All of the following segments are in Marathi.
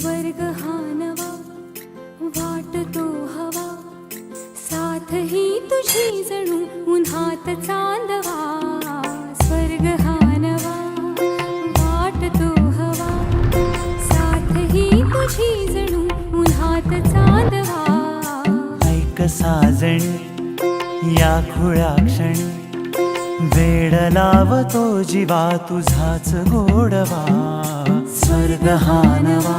स्वर्ग हा नवा वाटतो हवा, साथ ही तुझी जणू उन्हात चांदवा. स्वर्ग हा नवा वाटतो हवा, साथ ही तुझी जणू उन्हात चांदवा. ऐक साजणी या खुळ्या क्षणी, वेड लावतो जीवा तुझाच गोडवा. स्वर्ग हा नवा.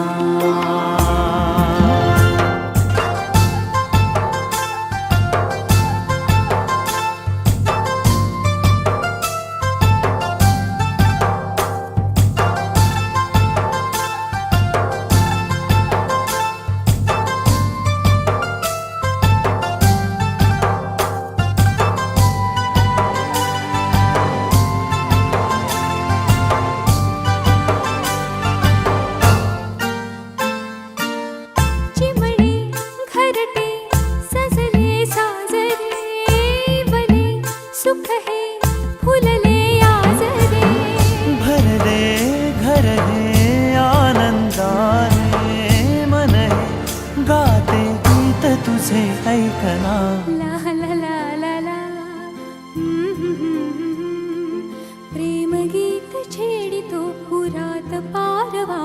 सुख है फुलले आजरे, भरले घर हे आनंदाने. मन हे गाते गीत तुझे ऐकना. ला ला ला ला ला. प्रेम गीत छेडितो पुरात पारवा.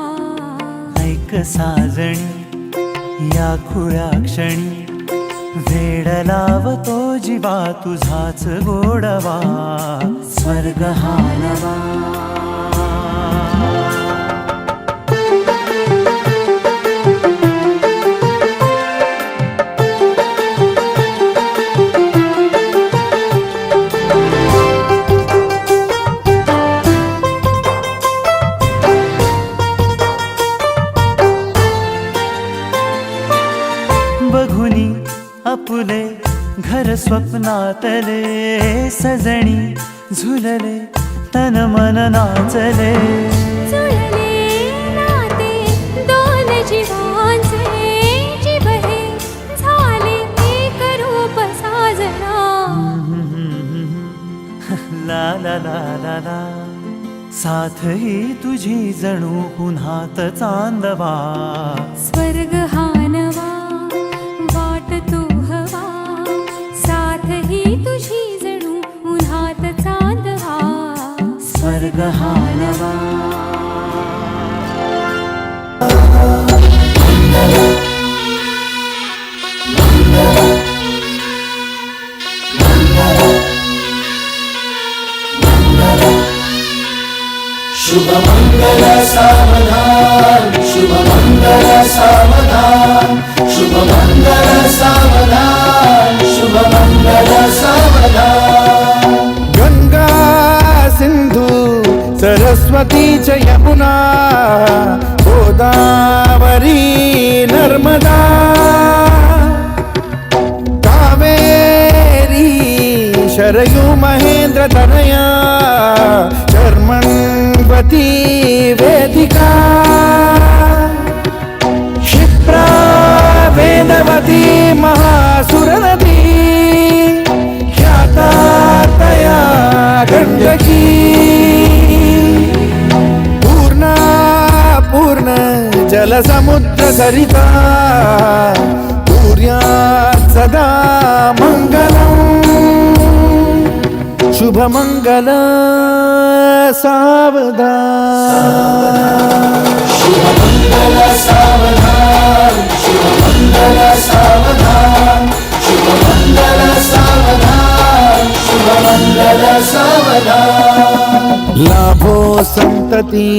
ऐक साजणी या खुळ्या क्षणी, वेड लावतो जीवा तुझाच गोडवा. स्वर्ग हा नवा. बघुनी आपुले घर स्वप्नातले, सजणी झुलले तन मन नाचले. जुळले नाते दोन जीवांचे, जीव हे झाले एक रूप साजना. ला ला ला ला ला. साथ ही तुझी जणू पुन्हात चांदवा. स्वर्ग हा नवा वाटतो हवा, साथ ही तुझी जणू उन्हात चांदवा. स्वर्ग हा नवा. शुभ मंगल सावधान, शुभ मंगल सावधान, शुभ मंगल सावधान, शुभ मंगल सावधान. गंगा सिंधु सरस्वती च यमुना, गोदावरी नर्मदा, कावेरी शरयू महेंद्र तनया, चर्मण्वती वेदिका, क्षिप्रा वेदवती महासुर नदी, ख्याता तया गंडकी. पूर्णा पूर्ण जल समुद्र सरिता, पूर्यात् सदा मंगलम्. शुभ मंगल सावधान, शुभ मंगल सावधान, शुभ मंगल सावधान, शुभ मंगल सावधान, शुभ मंगल सावधान. लाभो संतति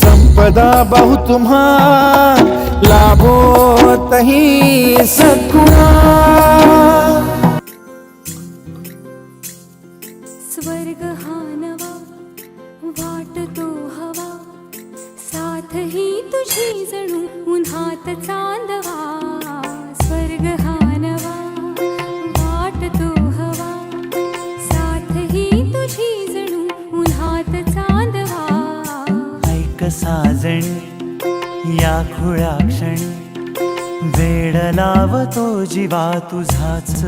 संपदा बहुतुम्हां, लाभो तही सद्गुणा. स्वर्ग हा नवा वाटतो हवा, साथ ही तुझी जणू उन्हात चांदवा. स्वर्ग हा नवा वाटतो हवा, साथ ही तुझी जणू उन्हात चांदवा. ऐक साजणी या खुळ्या क्षणी, वेड लावतो जीवा तुझाच